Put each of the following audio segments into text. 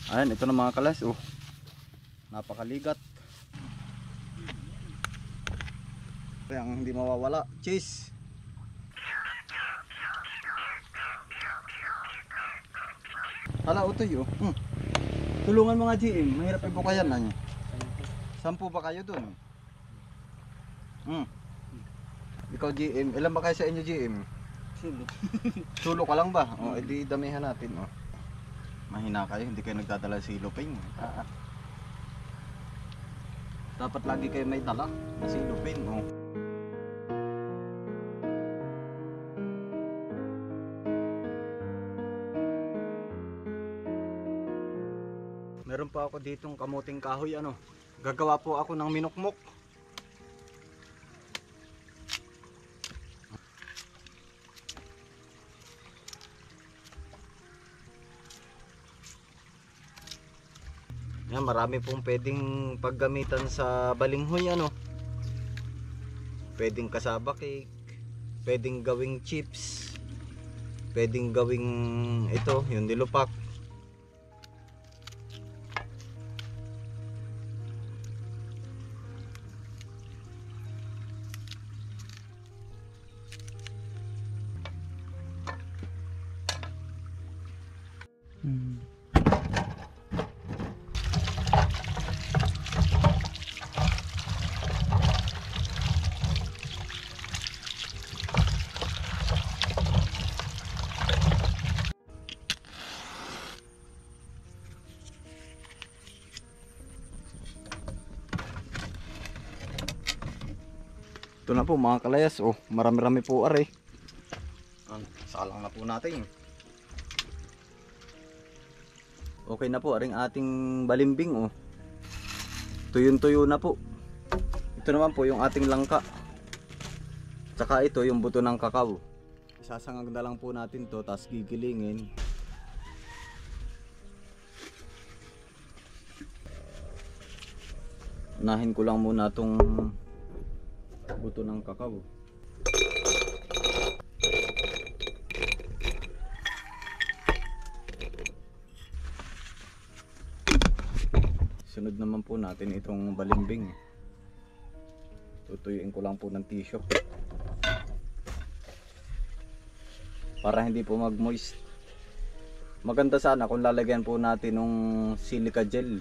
Ayan, ito na mga kalas. Oh, napakaligat. Kaya ang hindi mawawala, cheese. Hala, utoy oh. Tulungan mga GM, mahirap ibukayan na nyo. 10 ba kayo dun? Ikaw GM, ilan ba kayo sa inyo GM? Sulo. Sulo ka lang ba? O, edi damihan natin oh. Mahina kayo, hindi kayo nagdadala siloping. Dapat lagi kayo may dala na siloping oh. Meron pa ako ditong kamuting kahoy ano. Gagawa po ako ng minukmok. Yan, marami pong pwedeng paggamitan sa balinghoy ano. Pwedeng kasaba cake, pwedeng gawing chips, pwedeng gawing ito, yung nilupak. Ito na po mga kalayas, oh, marami-rami po are. Salang na po natin. Okay na po aring ating balimbing oh. Tuyong-tuyo na po. Ito naman po yung ating langka. Tsaka ito yung buto ng kakao. Isasangag na lang po natin to, tapos gigilingin. Unahin ko lang muna tong buto ng kakao. Sunod naman po natin itong balimbing. Tutuyuin ko lang po ng tissue para hindi po mag-moist. Maganda sana kung lalagyan po natin ng silica gel.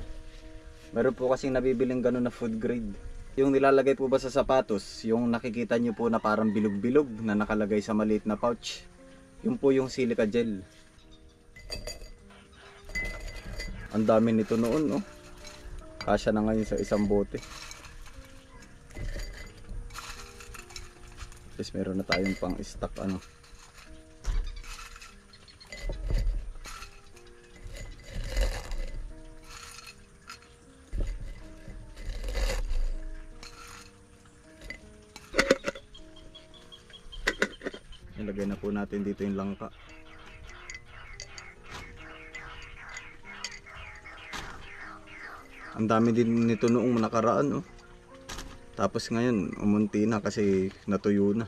Meron po kasing nabibiling ganun na food grade. Yung nilalagay po ba sa sapatos, yung nakikita nyo po na parang bilog-bilog na nakalagay sa maliit na pouch, yun po yung silica gel. Ang dami nito noon no. Kasya na ngayon sa isang bote. Tapos meron na tayong pang stock ano. Ilagay na po natin dito yung langka. Ang dami din nito noong nakaraan oh. Tapos ngayon umunti na kasi natuyo na.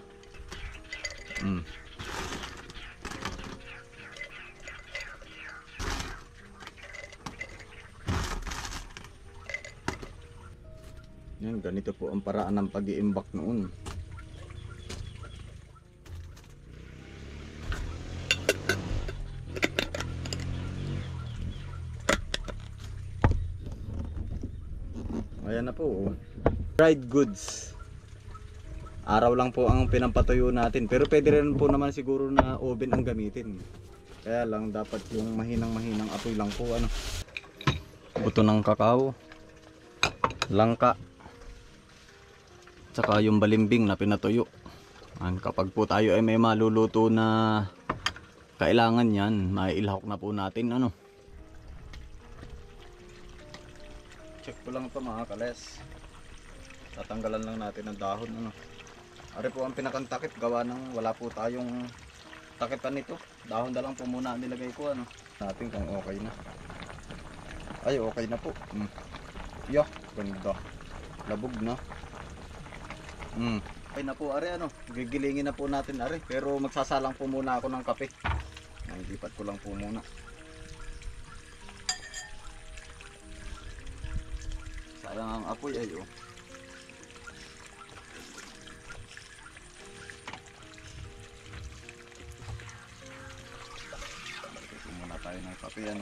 Yan, ganito po ang paraan ng pag-iimbak noon. Ayan na po oh. Dried goods. Araw lang po ang pinampatuyo natin, pero pwede rin po naman siguro na oven ang gamitin. Kaya lang dapat yung mahinang apoy lang po ano. Buto ng kakao, langka, tsaka yung balimbing na pinatuyo. Kapag po tayo ay may maluluto na kailangan yan, mailahok na po natin ano. Check ko lang ito mga kales. Tatanggalan lang natin ang dahon ano. Ari po ang pinakantakip, gawa ng wala po tayong takipan nito. Dahon na lang po muna nilagay ko ano. Natin kung okay na. Ay okay na po. Yeah, ganda. Labog na. Okay na po ari ano. Gigilingin na po natin ari. Pero magsasalang po muna ako ng kape. Lipat ko lang po muna. Sayang ang apoy ay oh. Ito muna tayo ng kape yan.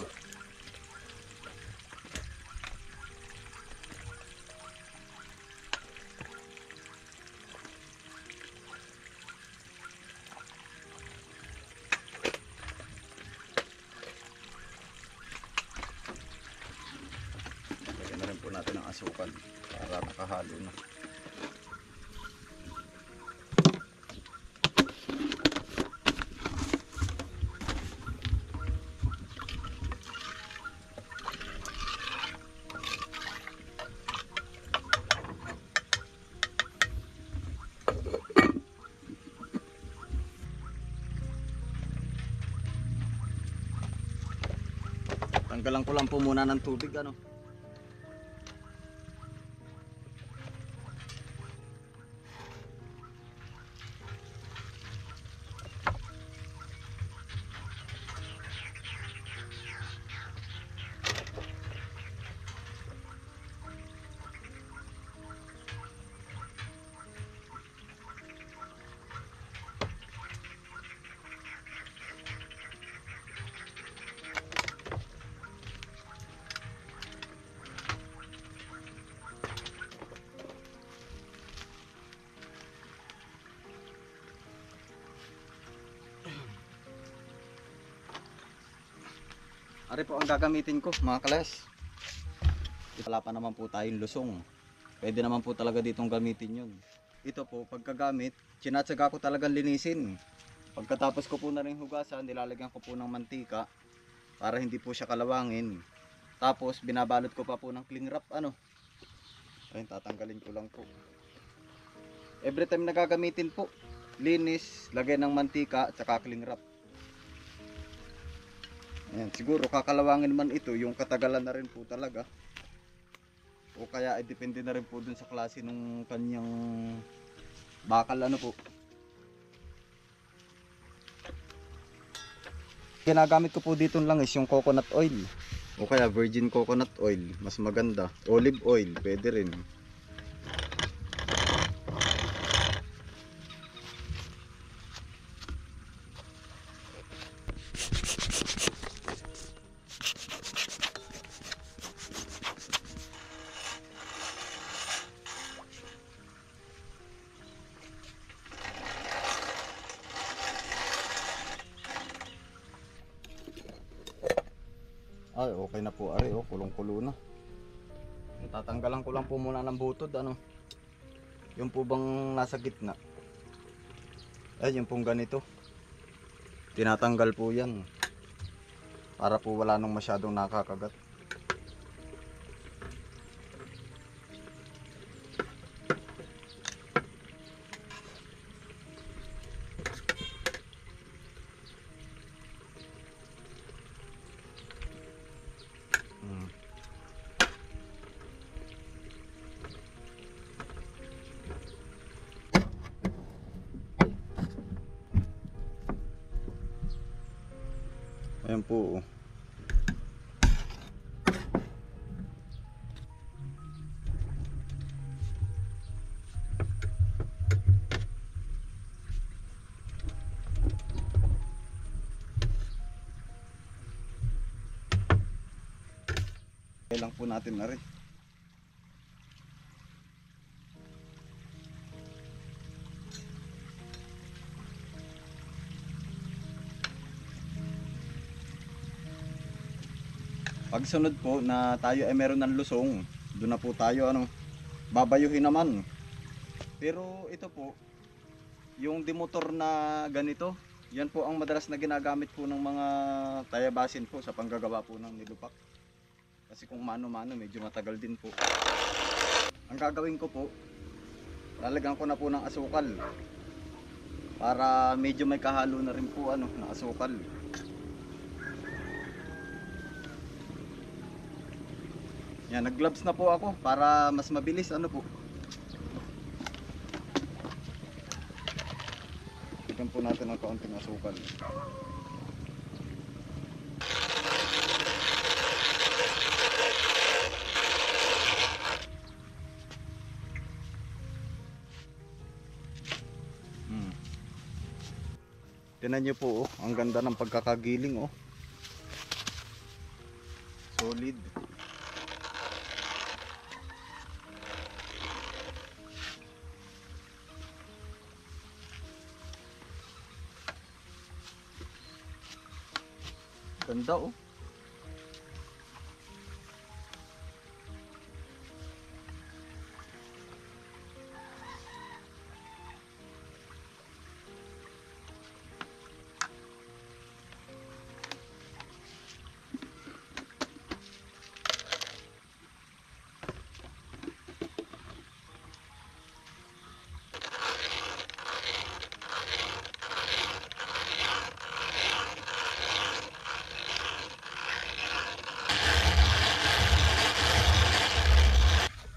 Lagyan na rin po natin ang asukal para nakahalo na. Tanggalan ko lang po muna ng tubig ano. Ari po ang gagamitin ko mga kalas. Wala pa naman po tayong lusong. Pwede naman po talaga ditong gamitin yun. Ito po pagkagamit, sinatsaga ko talagang linisin. Pagkatapos ko po na rin hugasan, nilalagyan ko po ng mantika para hindi po siya kalawangin. Tapos binabalot ko pa po ng cling wrap ano. Ayun, tatanggalin ko lang po. Every time na gagamitin po, linis, lagay ng mantika at saka cling wrap. Ayan, siguro kakalawangin man ito, yung katagalan na rin po talaga. O kaya ay depende na rin po dun sa klase ng kanyang bakal ano po. Ginagamit ko po dito lang is yung coconut oil. O kaya virgin coconut oil, mas maganda. Olive oil, pwede rin. Ay, okay na po ari, oh, kulong-kulo na. Tatanggalan ko lang po muna ng butod ano. Yung po bang nasa gitna. Ay, yung pong ganito. Tinatanggal po 'yan. Para po wala nang masyadong nakakagat. Ayan po. Kailang po natin na rin. Pagsunod po na tayo ay meron ng lusong, doon na po tayo ano, babayuhin naman. Pero ito po, yung demotor na ganito, yan po ang madalas na ginagamit po ng mga tayabasin po sa panggagawa po ng nilupak. Kasi kung mano-mano, medyo matagal din po. Ang gagawin ko po, lalagyan ko na po ng asukal. Para medyo may kahalo na rin po ano, na asukal. Yan, nag-gloves na po ako para mas mabilis ano po. Tignan po natin ng kaunting asukal. Tingnan nyo po, oh. Ang ganda ng pagkakagiling, oh. Solid. Ganda, oh.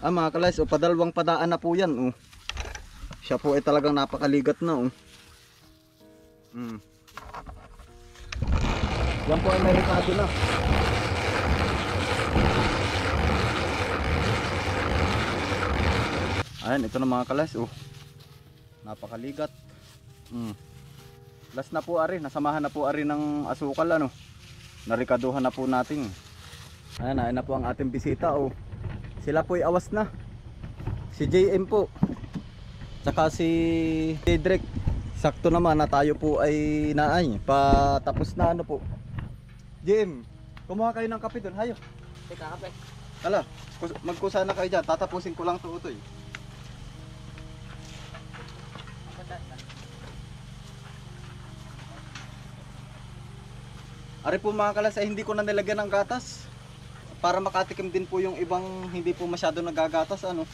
Mga kalays, padalawang padaan na po yan, oh. Siya po ay talagang napakaligat na, oh. Yan po ay may ricado na. Ayan, ito na mga kalays, oh. Napakaligat. Last na po ari, nasamahan na po ari ng asukal, ano. Narikaduhan na po natin. Ayan na po ang ating bisita, oh. Sila po ay awas na. Si JM po. Tsaka si Cedric. Sakto naman na tayo po ay naay. Patapos na ano po. JM, kumuha kayo ng kape doon. Hayo. Teka, kape. Hala, magkusa na kayo dyan. Tatapusin ko lang ito utoy. Ari po mga kalas ay hindi ko na nilagyan ng gatas. Para makatikim din po yung ibang hindi po masyado nagagatas, ano.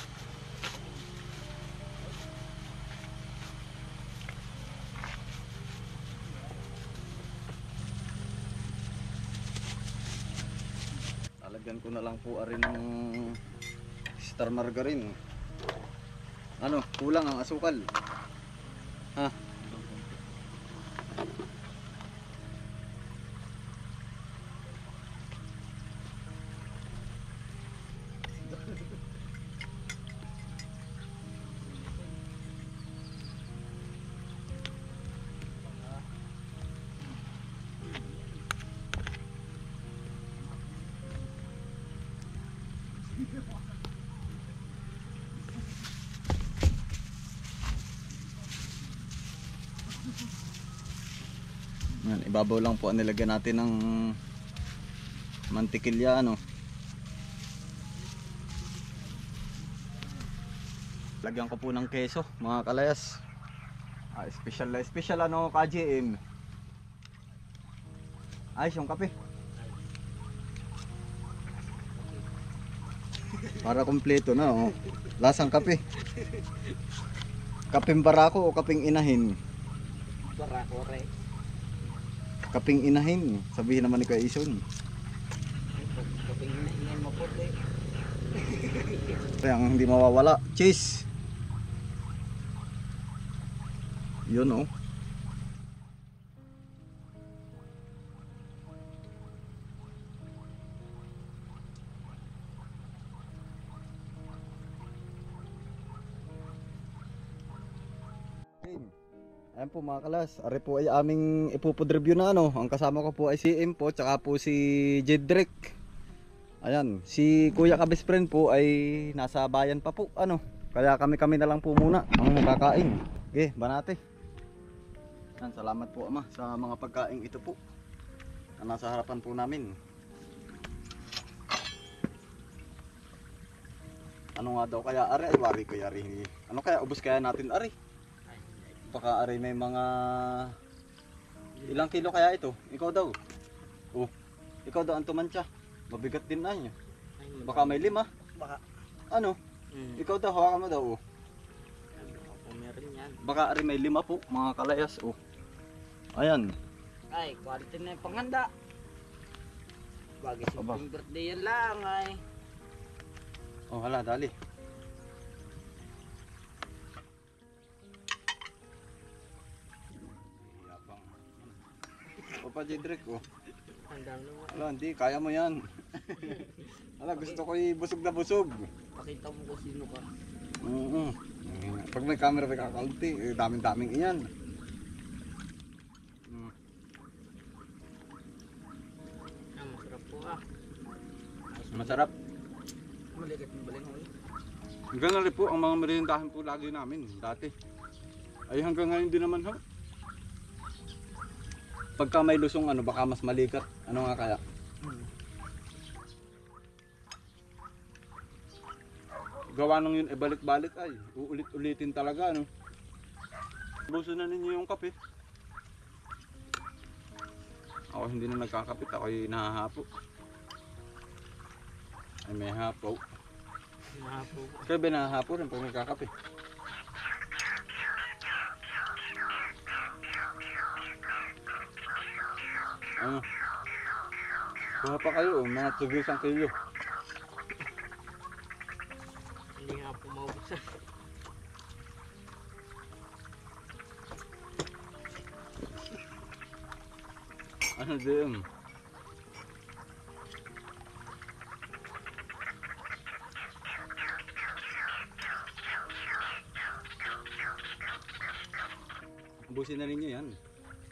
Talagyan ko na lang po ari ng star margarine. Ano, kulang ang asukal. Ha? Yan, ibabaw lang po ang nilagyan natin ng mantikilya, ano. Lagyan ko po ng keso mga kalayas. Special ano ka JM. Ayos yung kape. Para kumpleto na, oh. Lasang kape. Kaping barako o kaping inahin? Barako re. Kaping inahin, sabihin naman ni Kuya Ison. Kaping inahin mo po re. Kaya ang hindi mawawala, cheese. Yun, oh. Ayan po mga kalas, ari po ay aming ipofood review na, ano. Ang kasama ko po ay si M po, tsaka po si Jedrick. Ayan, si Kuya Kabis friend po ay nasa bayan pa po, ano. Kaya kami na lang po muna ang makakain. Okay, banate. Ayan, salamat po ama sa mga pagkain ito po na nasa harapan po namin. Ano nga daw kaya ari, ay wari kaya ari. Ano kaya ubos kaya natin ari? Baka ari may mga ilang kilo kaya ito? Ikaw daw. Oh, ikaw daw ang tumansya. Mabigat din na niya. Baka may 5. Baka. Ano? Ikaw daw, hawakan mo daw. Oh. Meron yan. Baka ari may 5 po, mga kalayas. Oh. Ayan. Ay, quality na yung panghanda. Bagay Aba. simpleng birthday yan lang ay. Oh, hala, dali. Yapang. Papa Jedrick, oh. Handa naman. Hala, hindi, kaya mo yan. Hala, gusto ko busog na busog. Pakita mo kung sino ka. Pag may camera may kakalti, daming-daming iyan. Masarap. Maligat ng balingoy. Ganun rin po ang mga merindahan po lagi namin dati. Ay hanggang ngayon din naman ho. Pagka may lusong ano, baka mas malikat. Ano nga kaya? Gawa nung yun, balik-balik ay. Uulit-ulitin talaga, ano. Buso na ninyo yung kape. Ako hindi na nagkakapit, ako'y nahahapo. Ay may hapo. Nahapo. Kaya ba nahahapo rin pag nagkakape? Ano? Kuha pa kayo, mga tugisang kilo. Hindi nga po maubusan. Ano din? Ubusin na ninyo yan.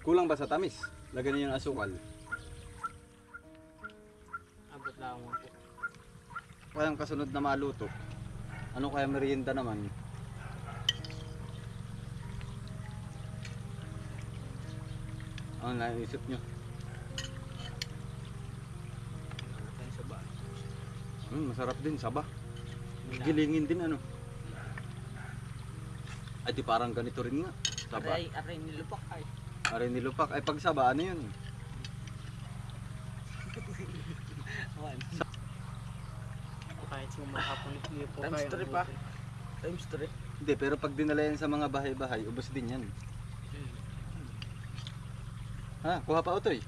Kulang ba sa tamis? Lagyan niyo ng asukal. Abot lang mo po. Kaya ang kasunod na maluto. Ano kaya merienda naman? Ano naisip nyo? Tayo sa bahay. Masarap din, saba. Gilingin din ano. Ay di parang ganito rin nga. Saba. Aray nilupak ay. Aray nilupak. Ay pag saba, ano yun? Kahit sumakapon niyo po kayo. Times 3 pa. Times 3. Hindi, pero pag dinala yan sa mga bahay-bahay, ubos din yan. Ha, kuha pa Otoy.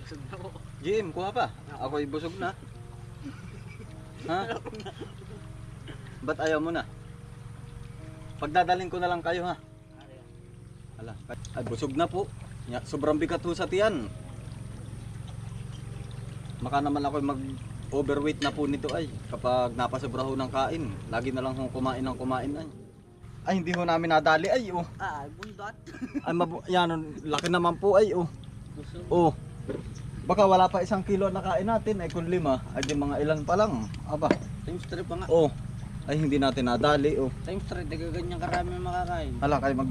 Busog na po. GM, kuha pa. Ako'y busog na. Ha? Ba't ayaw mo na? Pagdadaling ko na lang kayo ha. Aray. Ala, ay busog na po. Sobrang bigat ho sa tiyan. Maka naman ako mag-overweight na po nito ay kapag napasobra ho ng kain. Lagi na lang ho kumain ng kumain ay. Ay hindi ho namin nadali ay oh. Bundat. Ay yan, laki naman po ay oh. Busog. Oh. Baka wala pa 1 kilo na kain natin ay kung 5 ay di mga ilan pa lang. Aba. Times 3 pa nga. Oh. Ay hindi natin nadali oh. Times 3, daga ganyan karami makakain. Hala kayo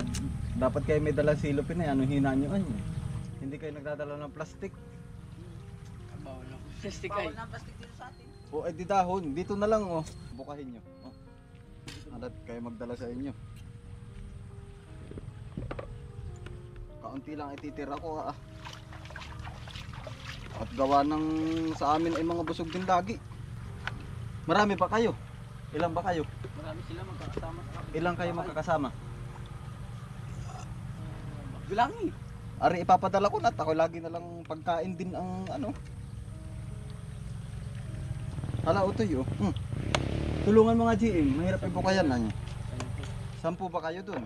dapat kayo may dala silopin ay ano hina nyo ay. Hindi kayo nagdadala ng plastic. Bawal na plastic ay. Bawal na plastic dito sa atin. O ay di dahon, dito na lang oh. Bukahin nyo. Oh. Alat kayo magdala sa inyo. Kaunti lang ititira ko ah. At gawa ng sa amin ay mga busog din lagi. Marami pa kayo? Ilan ba kayo? Marami sila magkakasama sa kapit. Ilan kayo magkakasama? Bilangin. Ari ipapadala ko na at ako lagi na lang pagkain din ang ano. Hala Utoy oh. Tulungan mga GM, mahirap ibukayan na niyo. 10 ba kayo dun?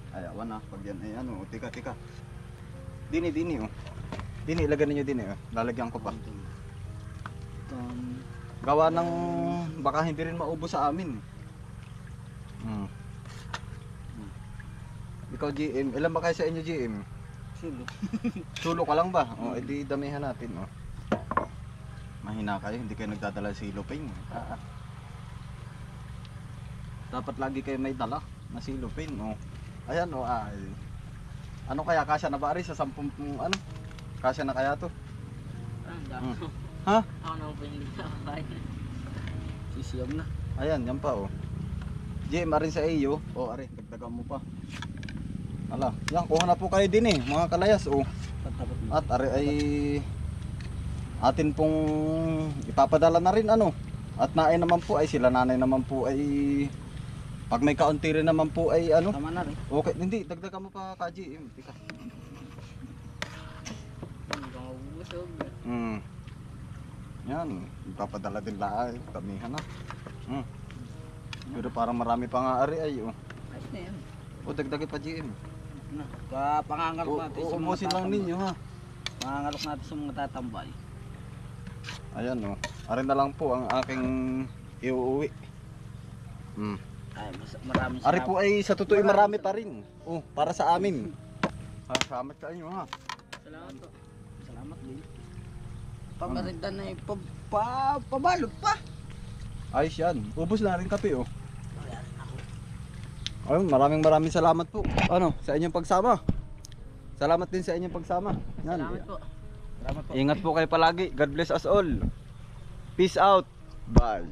Ay awan na, pag yan ay ano, tika. Dini oh. Dini, ilagay niyo dini oh. Lalagyan ko pa. Gawa ng baka hindi rin maubos sa amin. Ikaw GM, ilan ba kayo sa inyo GM? Sulo. Sulo ka lang ba? O, edi damihan natin oh. Mahina kayo, hindi kayo nagdadala siloping. Dapat lagi kayo may dala na siloping oh. Ayan oh, ay. Ano kaya kasya na ba ari sa 10 ano? Kasya na kaya to? Ha? Ako na po hindi nakakain. Sisiyam na. Ayan, yan pa oh. GM arin sa iyo. Oh, ari, dagdagan mo pa. Ala, yan kuha na po kayo din eh, mga kalayas oh. At ari ay atin pong ipapadala na rin ano. At naay naman po ay sila nanay naman po ay pag may kaunti rin naman po ay ano. Tama na rin. Okay, hindi dagdagan mo pa ka GM. Tika. Hanggang mabubusog. Yan, ipapadala din laay, tamihan na. Pero parang marami pa nga ari ay oh. Ayos na yan. O dagdagin pa GM. Pangangalok natin sa mga Umusin lang ninyo ha. Pangangalok natin sa mga tatambay. Ayan oh. Ari na lang po ang aking iuuwi. Ay, maraming Ari po ay sa totoo marami pa rin. Oh, para sa amin. Salamat sa inyo ha. Salamat po. Salamat din. Pamerinda na pabalot pa. Ayos yan. Ubus na rin kape oh. Wala rin ako. Ayun, maraming salamat po. Ano, sa inyong pagsama. Salamat din sa inyong pagsama. Yan. Salamat po. Ingat po kayo palagi. God bless us all. Peace out. Bye.